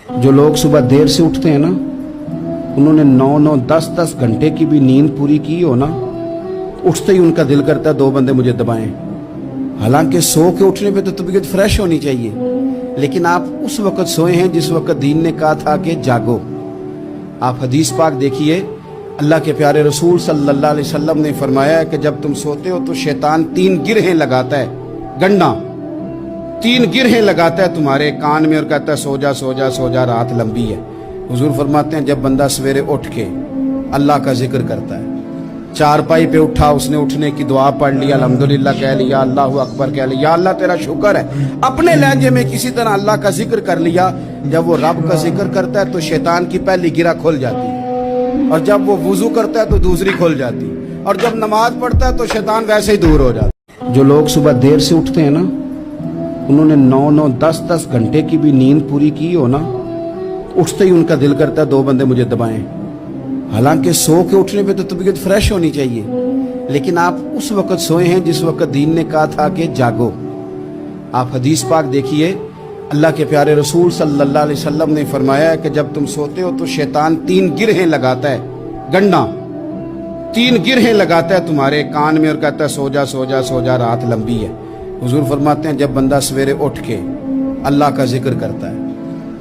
जो लोग सुबह देर से उठते हैं ना, उन्होंने 9-9 10-10 घंटे की भी नींद पूरी की हो ना, उठते ही उनका दिल करता है 2 बंदे मुझे दबाएं। हालांकि सो के उठने पे तो तबीयत फ्रेश होनी चाहिए, लेकिन आप उस वक्त सोए हैं जिस वक्त दीन ने कहा था कि जागो। आप हदीस पाक देखिए, अल्लाह के प्यारे रसूल सल्लल्लाहु अलैहि वसल्लम ने फरमाया है कि जब तुम सोते हो तो शैतान 3 गिरहें लगाता है, गंडा 3 गिरहें लगाता है तुम्हारे कान में और कहता है सो जा सो जा सो जा, रात लंबी है। हुजूर फरमाते हैं जब बंदा सवेरे उठ के अल्लाह का जिक्र करता है, चारपाई पे उठा, उसने उठने की दुआ पढ़ लिया, अल्हम्दुलिल्लाह कह लिया, अल्लाहु अकबर कह लिया, अल्लाह तेरा शुक्र है, अपने लहजे में किसी तरह अल्लाह का जिक्र कर लिया। जब वो रब का जिक्र करता है तो शैतान की पहली गिरा खुल जाती है, और जब वो वुजू करता है तो दूसरी खुल जाती है, और जब नमाज पढ़ता है तो शैतान वैसे ही दूर हो जाता है। जो लोग सुबह देर से उठते हैं ना, उन्होंने 9-9 10-10 घंटे की भी नींद पूरी की हो ना, उठते ही उनका दिल करता है 2 बंदे मुझे दबाएं। हालांकि सो के उठने पे तो तबीयत फ्रेश होनी चाहिए, लेकिन आप उस वक्त सोए हैं जिस वक्त दीन ने कहा था कि जागो। आप हदीस पाक देखिए, अल्लाह के प्यारे रसूल सल्लल्लाहु अलैहि वसल्लम ने फरमाया है कि जब तुम सोते हो तो शैतान 3 गिरहें लगाता है, गंडा 3 गिरहें लगाता है तुम्हारे कान में और कहता है सो जा सो जा सो जा, रात लंबी है। हुजूर फरमाते हैं जब बंदा सवेरे उठ के अल्लाह का जिक्र करता है,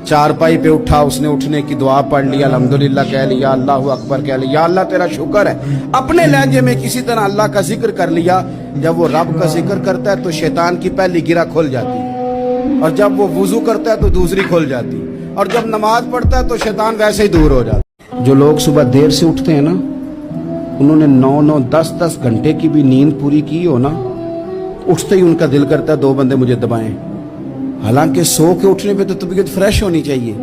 चारपाई पे उठा, उसने उठने की दुआ पढ़ लिया, अल्हम्दुलिल्लाह कह लिया, अल्लाहु अकबर कह लिया, अल्लाह तेरा शुक्र है, अपने लहजे में किसी तरह अल्लाह का जिक्र कर लिया। जब वो रब का जिक्र करता है तो शैतान की पहली गिरा खुल जाती है, और जब वो वुजू करता है तो दूसरी खुल जाती है, और जब नमाज पढ़ता है तो शैतान वैसे ही दूर हो जाता है। जो लोग सुबह देर से उठते हैं ना, उन्होंने 9-9 10-10 घंटे की भी नींद पूरी की हो ना, उठते ही उनका दिल करता है 2 बंदे मुझे दबाएं। हालांकि सो के उठने पे तो तबीयत फ्रेश होनी चाहिए,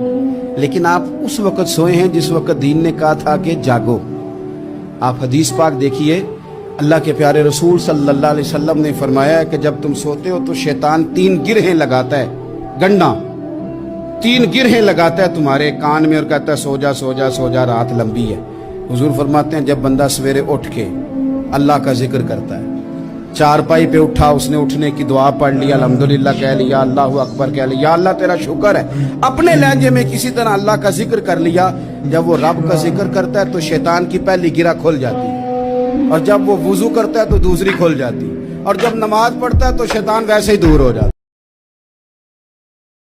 लेकिन आप उस वक्त सोए हैं जिस वक्त दीन ने कहा था कि जागो। आप हदीस पाक देखिए, अल्लाह के प्यारे रसूल सल्लल्लाहु अलैहि वसल्लम ने फरमाया है कि जब तुम सोते हो तो शैतान 3 गिरहें लगाता है, गंडा 3 गिरहें लगाता है तुम्हारे कान में और कहता है सो जा सो जा सो जा, रात लंबी है। हुजूर फरमाते हैं जब बंदा सवेरे उठ के अल्लाह का जिक्र करता है, चारपाई पे उठा, उसने उठने की दुआ पढ़ लिया, अल्हम्दुलिल्लाह कह लिया, अल्लाहु अकबर कह लिया, अल्लाह तेरा शुक्र है, अपने लहजे में किसी तरह अल्लाह का जिक्र कर लिया। जब वो रब का जिक्र करता है तो शैतान की पहली गिरा खुल जाती है, और जब वो वुजू करता है तो दूसरी खुल जाती है, और जब नमाज पढ़ता है तो शैतान वैसे ही दूर हो जाता है।